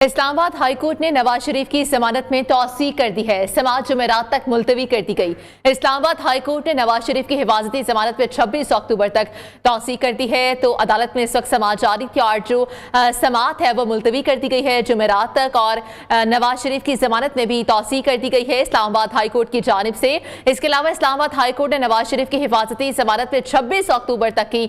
Islamabad high court ने नवाज शरीफ की जमानत में तौसीक कर दी है। समाअत जुमेरात तक मुलतवी कर दी गई। इस्लामाबाद हाई कोर्ट ने नवाज शरीफ की हिफाजती जमानत में 26 अक्टूबर तक तौसीक कर दी है। तो अदालत में इस वक्त समाअत जारी थी और जो समाअत है वो मुलतवी कर दी गई है जुमेरात तक, और नवाज शरीफ की जमानत में भी तौसीक कर दी गई है इस्लामाबाद हाई कोर्ट की जानिब से। इसके अलावा इस्लामाबाद हाई कोर्ट ने नवाज शरीफ की हिफाजती जमानत में 26 अक्टूबर तक की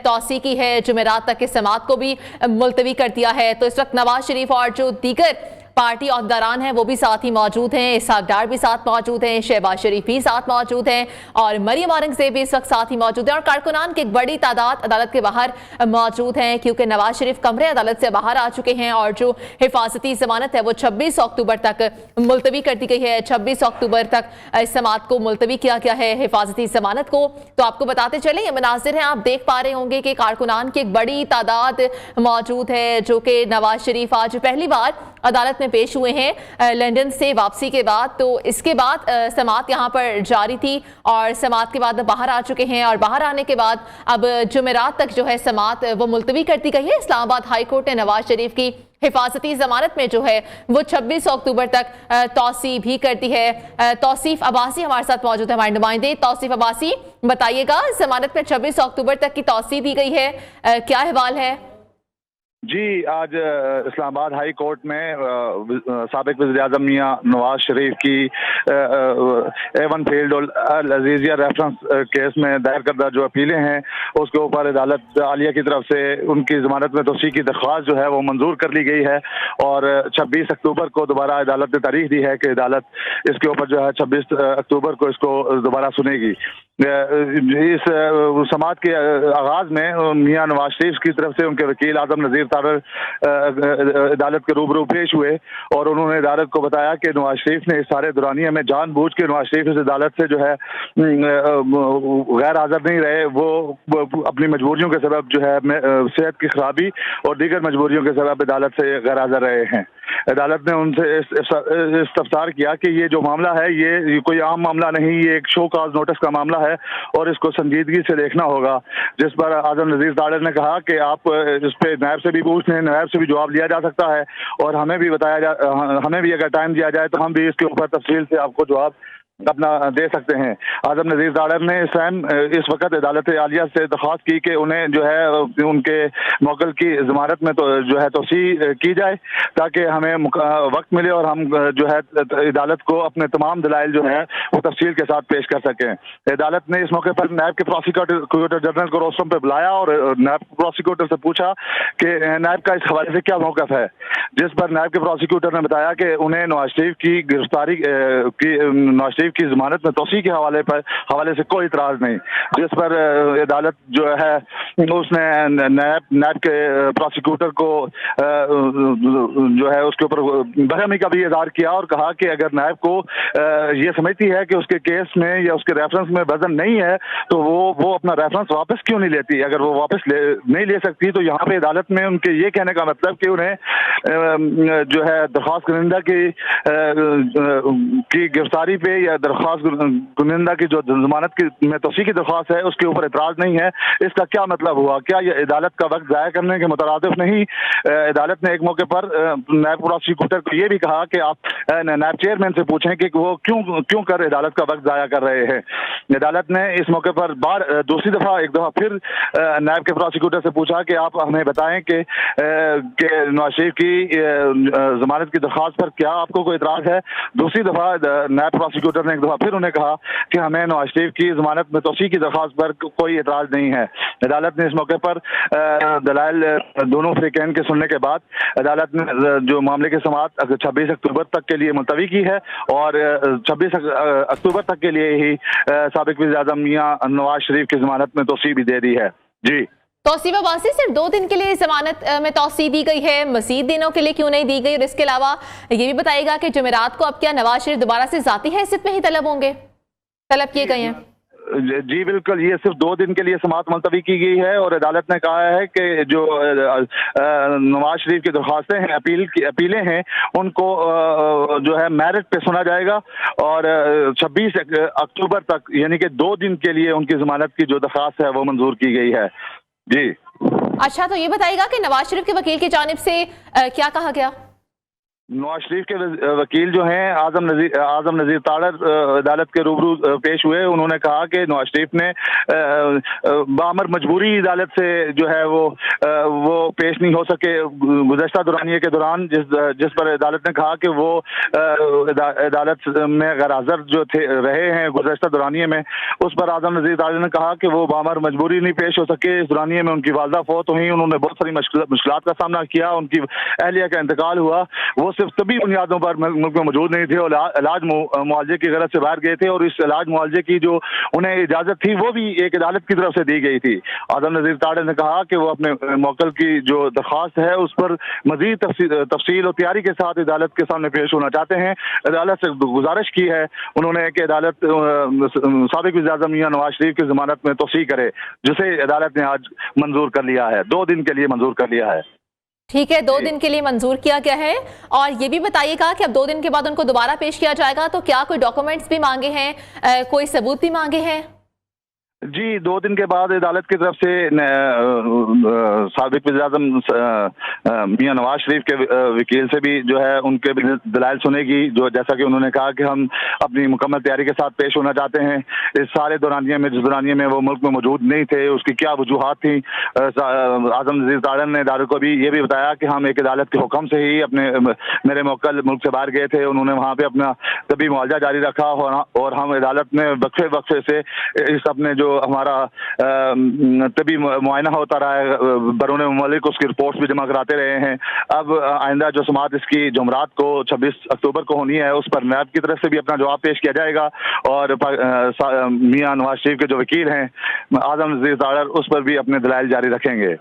तौसीक की है। जुमेरात तक की समाअत को भी मुलतवी कर दिया है। तो इस वक्त नवाज शरीफ और जो दीगर पार्टी अहदेदारान हैं वो भी साथ ही मौजूद हैं। इसहाक डार भी साथ मौजूद हैं, शहबाज शरीफ भी साथ मौजूद हैं और मरियम औरंगजेब भी इस वक्त साथ ही मौजूद हैं, और कारकुनान की एक बड़ी तादाद अदालत के बाहर मौजूद हैं क्योंकि नवाज शरीफ कमरे अदालत से बाहर आ चुके हैं और जो हिफाजती जमानत है वो 26 अक्टूबर तक मुलतवी कर दी गई है। 26 अक्टूबर तक इस समाअत को मुलतवी किया गया है हिफाजती जमानत को। तो आपको बताते चले ये मनाजिर हैं, आप देख पा रहे होंगे कि कारकुनान की एक बड़ी तादाद मौजूद है जो कि नवाज शरीफ आज पहली बार अदालत में पेश हुए हैं लंदन से वापसी के बाद। तो इसके बाद समाअत यहाँ पर जारी थी और समाअत के बाद बाहर आ चुके हैं, और बाहर आने के बाद अब जुमेरात तक जो है समाअत वो मुलतवी कर दी गई है। इस्लामाबाद हाई कोर्ट ने नवाज शरीफ की हिफाजती जमानत में जो है वो 26 अक्टूबर तक तौसीक भी करती है। तौसीफ अब्बासी हमारे साथ मौजूद है, हमारे नुमाइंदे। तौसीफ अब्बासी, बताइएगा, जमानत में 26 अक्टूबर तक की तौसीक दी गई है, क्या अहवाल है? जी, आज इस्लामाबाद हाई कोर्ट में साबिक वज़ीर-ए-आज़म मियां नवाज शरीफ की एवन फील्ड और अल अजीज़िया रेफरेंस केस में दायर करदा जो अपीलें हैं उसके ऊपर अदालत आलिया की तरफ से उनकी ज़मानत में तौसीक की दरख्वास्त जो है वो मंजूर कर ली गई है। और 26 अक्टूबर को दोबारा अदालत ने तारीख दी है कि अदालत इसके ऊपर जो है 26 अक्टूबर को इसको दोबारा सुनेगी। इस समाअत के आगाज़ में मियां नवाज शरीफ की तरफ से उनके वकील आज़म नज़ीर तारर अदालत के रूबरू पेश हुए और उन्होंने अदालत को बताया कि नवाज शरीफ ने इस सारे दौरानिया में जानबूझ के नवाज शरीफ इस अदालत से जो है गैर हाज़िर नहीं रहे। वो अपनी मजबूरियों के सबब जो है सेहत की खराबी और दीगर मजबूरियों के सबब अदालत से गैर हाज़िर रहे हैं। अदालत ने उनसे इस्तफसार किया कि ये जो मामला है ये कोई आम मामला नहीं, ये एक शो काज नोटिस का मामला है और इसको संजीदगी से देखना होगा। जिस पर आज़म नज़ीर तारर ने कहा कि आप इस पे नायब से भी पूछ लें, नायब से भी जवाब लिया जा सकता है और हमें भी अगर टाइम दिया जाए तो हम भी इसके ऊपर तफसील से आपको जवाब अपना दे सकते हैं। आज़म नज़ीर तारर ने इस वक्त अदालत आलिया से दरख्वास्त की कि उन्हें जो है उनके मौकल की ज़मानत में तो जो है तौसीक की जाए ताकि हमें वक्त मिले और हम जो है अदालत को अपने तमाम दलाइल जो है वो तफसील के साथ पेश कर सकें। अदालत ने इस मौके पर नायब के प्रोसिक्यूटर जनरल को रोस्टम पे बुलाया और नायब प्रोसिक्यूटर से पूछा कि नायब का इस हवाले से क्या मौक़िफ़ है, जिस पर नायब के प्रोसिक्यूटर ने बताया कि उन्हें नवाज शरीफ की गिरफ्तारी नवाज शरीफ की ज़मानत में तौसीक के हवाले से कोई इतराज़ नहीं। जिस पर अदालत जो है उसने नायब के प्रोसिक्यूटर को जो है उसके ऊपर बरहमी का भी इज़हार किया और कहा कि अगर नायब को ये समझती है कि उसके केस में या उसके रेफरेंस में वजन नहीं है तो वो अपना रेफरेंस वापस क्यों नहीं लेती। अगर वो वापस नहीं ले सकती तो यहाँ पे अदालत में उनके ये कहने का मतलब कि उन्हें जो है दरख्वास्त कुनिंदा की गिरफ्तारी पे या दरख्वास्त कुनिंदा की जो जमानत की में तौसीक की दरख्वास्त है उसके ऊपर एतराज़ नहीं है। इसका क्या मतलब हुआ? क्या ये अदालत का वक्त ज़ाया करने के मुतरादिफ नहीं? अदालत ने एक मौके पर नायब प्रोसिक्यूटर को ये भी कहा कि आप नायब चेयरमैन से पूछें कि वो क्यों कर अदालत का वक्त ज़ाया कर रहे हैं। अदालत ने इस मौके पर दूसरी दफ़ा एक दफ़ा फिर नायब के प्रोसिक्यूटर से पूछा कि आप हमें बताएं कि नवाज शरीफ की जमानत की दरख्वास्त पर क्या आपको कोई इतराज़ है। दूसरी दफ़ा नायब प्रोसिक्यूटर ने एक दफ़ा फिर उन्हें कहा कि हमें नवाज शरीफ की जमानत में तौसीक की दरख्वास्त पर कोई इतराज़ नहीं है। अदालत ने इस मौके पर दलाइल दोनों फ्रीकैन के सुनने के बाद अदालत ने जो मामले की समाअत 26 अक्टूबर तक के लिए मुलतवी की है और 26 अक्टूबर तक के लिए ही साबिक वज़ीर-ए-आज़म मियां नवाज शरीफ की जमानत में तौसीक भी दे दी है। जी तौसीफ अब्बासी, सिर्फ 2 दिन के लिए जमानत में तौसीक दी गई है, मज़ीद दिनों के लिए क्यों नहीं दी गई? और इसके अलावा ये भी बताइएगा कि जुमेरात को अब क्या नवाज शरीफ दोबारा से ज़ाती हैसियत में ही तलब किए गए हैं? जी बिल्कुल, ये सिर्फ 2 दिन के लिए समाअत मुलतवी की गई है और अदालत ने कहा है कि जो नवाज शरीफ की दरख्वास्तें हैं, अपीलें हैं, उनको जो है मेरिट पे सुना जाएगा और 26 अक्टूबर तक यानी कि 2 दिन के लिए उनकी जमानत की जो दरख्वास्त है वो मंजूर की गई है। जी अच्छा, तो ये बताइएगा कि नवाज शरीफ के वकील की जानिब से क्या कहा गया? नवाज शरीफ के वकील जो हैं आजम नजीर ताड़र अदालत के रूबरू पेश हुए। उन्होंने कहा कि नवाज शरीफ ने बामर मजबूरी अदालत से जो है वो पेश नहीं हो सके गुज़श्ता दौरानिये के दौरान, जिस पर अदालत ने कहा कि वो अदालत में गैर हाज़िर जो थे रहे हैं गुज़श्ता दौरानिये में, उस पर आजम नजीर ताड़र ने कहा कि वो बामर मजबूरी नहीं पेश हो सके। इस दौरानिये में उनकी वालदा फौत हुई, उन्होंने बहुत सारी मुश्किलात का सामना किया, उनकी अहलिया का इंतकाल हुआ। वो सिर्फ तभी बुनियादों पर मुल्क में मौजूद नहीं थे और इलाज मुआवजे की गरज से बाहर गए थे, और इस इलाज मुआवजे की जो उन्हें इजाजत थी वो भी एक अदालत की तरफ से दी गई थी। आजम नजीर ताड़र ने कहा कि वो अपने मौक्किल की जो दरख्वास्त है उस पर मजीद तफसील और तैयारी के साथ अदालत के सामने पेश होना चाहते हैं। अदालत से गुजारिश की है उन्होंने कि अदालत साबिक वज़ीर-ए-आज़म मियां नवाज शरीफ की जमानत में तौसीह करे, जिसे अदालत ने आज मंजूर कर लिया है, 2 दिन के लिए मंजूर कर लिया है। ठीक है, 2 दिन के लिए मंजूर किया गया है। और ये भी बताइएगा कि अब 2 दिन के बाद उनको दोबारा पेश किया जाएगा, तो क्या कोई डॉक्यूमेंट्स भी मांगे हैं, कोई सबूत भी मांगे हैं? जी, 2 दिन के बाद अदालत की तरफ से साबिक वज़ीर-ए-आज़म मियां नवाज शरीफ के वकील से भी जो है उनके दलाइल सुनेगी, जो जैसा कि उन्होंने कहा कि हम अपनी मुकम्मल तैयारी के साथ पेश होना चाहते हैं। इस सारे दौरानिये में, जिस दौरानिये में वो मुल्क में मौजूद नहीं थे, उसकी क्या वजूहात थी। आजम नज़ीर ताड़र ने अदालत को भी ये भी बताया कि हम एक अदालत के हुक्म से ही मेरे मौक्किल मुल्क से बाहर गए थे, उन्होंने वहाँ पे अपना तबी मुआवजा जारी रखा, और हम अदालत में वक्फे से इस अपने जो हमारा तभी मुआयना होता रहा है बरूने मुल्क, उसकी रिपोर्ट्स भी जमा कराते रहे हैं। अब आइंदा जो समाअत इसकी जुमरात को 26 अक्टूबर को होनी है, उस पर नैब की तरफ से भी अपना जवाब पेश किया जाएगा, और मियां नवाज शरीफ के जो वकील हैं आजम नज़ीर ताड़र, उस पर भी अपने दलाइल जारी रखेंगे।